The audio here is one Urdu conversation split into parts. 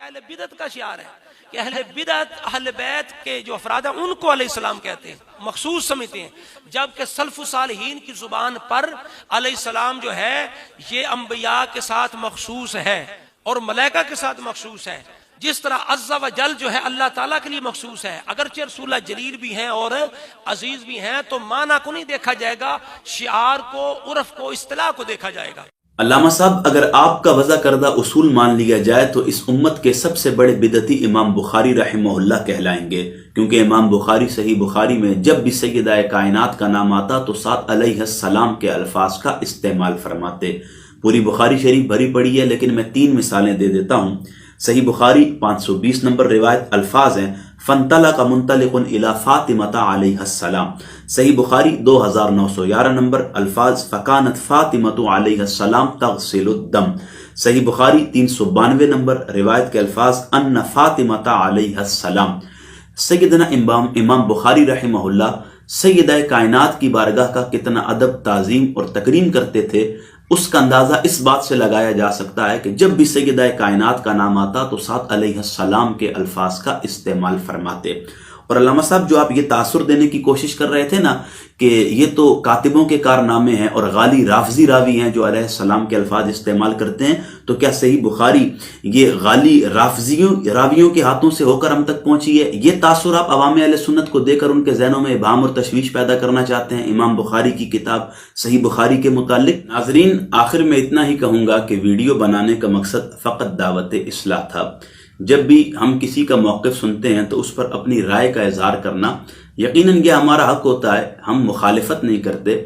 اہل بدعت کا شعار ہے کہ اہل بدعت اہل بیت کے جو افراد ہیں ان کو علیہ السلام کہتے ہیں، مخصوص سمجھتے ہیں، جبکہ سلف صالحین کی زبان پر علیہ السلام جو ہے یہ انبیاء کے ساتھ مخصوص ہے اور ملائکہ کے ساتھ مخصوص ہے، جس طرح عز و جل جو ہے اللہ تعالیٰ کے لیے مخصوص ہے۔ اگرچہ رسول اللہ جلیل بھی ہیں اور عزیز بھی ہیں تو معنی کو نہیں دیکھا جائے گا، شعار کو، عرف کو، اصطلاح کو دیکھا جائے گا۔ علامہ صاحب، اگر آپ کا وضع کردہ اصول مان لیا جائے تو اس امت کے سب سے بڑے بدعتی امام بخاری رحمہ اللہ کہلائیں گے، کیونکہ امام بخاری صحیح بخاری میں جب بھی سیدہ کائنات کا نام آتا تو ساتھ علیہ السلام کے الفاظ کا استعمال فرماتے۔ پوری بخاری شریف بھری پڑی ہے لیکن میں 3 مثالیں دے دیتا ہوں۔ صحیح بخاری 520 نمبر روایت الفاظ ہیں فَانْطَلَقَ مُنْطَلِقٌ إِلَى فَاطِمَةَ عَلَيْهَا السَّلَامُ۔ صحیح بخاری 2911 نمبر الفاظ فَكَانَتْ فَاطِمَةُ عَلَيْهَا السَّلَامُ تَغْسِلُ الدَّمَ۔ صحیح بخاری 392 نمبر روایت کے الفاظ أَنَّ فَاطِمَةَ عَلَيْهَا السَّلَامُ۔ سیدنا امام بخاری رحمہ اللہ سیدہ کائنات کی بارگاہ کا کتنا ادب، تعظیم اور تکریم کرتے تھے، اس کا اندازہ اس بات سے لگایا جا سکتا ہے کہ جب بھی سیدہ کائنات کا نام آتا تو ساتھ علیہ السلام کے الفاظ کا استعمال فرماتے۔ اور علامہ صاحب، جو آپ یہ تاثر دینے کی کوشش کر رہے تھے نا کہ یہ تو کاتبوں کے کارنامے ہیں اور غالی رافضی راوی ہیں جو علیہ السلام کے الفاظ استعمال کرتے ہیں، تو کیا صحیح بخاری یہ غالی راویوں کے ہاتھوں سے ہو کر ہم تک پہنچی ہے؟ یہ تاثر آپ عوام اہل سنت کو دے کر ان کے ذہنوں میں ابہام اور تشویش پیدا کرنا چاہتے ہیں امام بخاری کی کتاب صحیح بخاری کے متعلق؟ ناظرین، آخر میں اتنا ہی کہوں گا کہ ویڈیو بنانے کا مقصد فقط دعوت اصلاح تھا۔ جب بھی ہم کسی کا موقف سنتے ہیں تو اس پر اپنی رائے کا اظہار کرنا یقیناً یہ ہمارا حق ہوتا ہے۔ ہم مخالفت نہیں کرتے،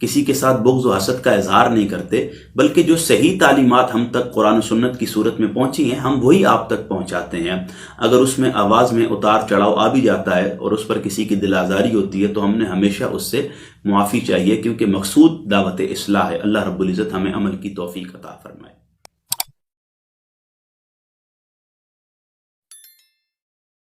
کسی کے ساتھ بغض و حسد کا اظہار نہیں کرتے، بلکہ جو صحیح تعلیمات ہم تک قرآن و سنت کی صورت میں پہنچی ہیں ہم وہی آپ تک پہنچاتے ہیں۔ اگر اس میں آواز میں اتار چڑھاؤ آ بھی جاتا ہے اور اس پر کسی کی دل آزاری ہوتی ہے تو ہم نے ہمیشہ اس سے معافی چاہیے، کیونکہ مقصود دعوت اصلاح ہے۔ اللہ رب العزت ہمیں عمل کی توفیق عطا فرمائے۔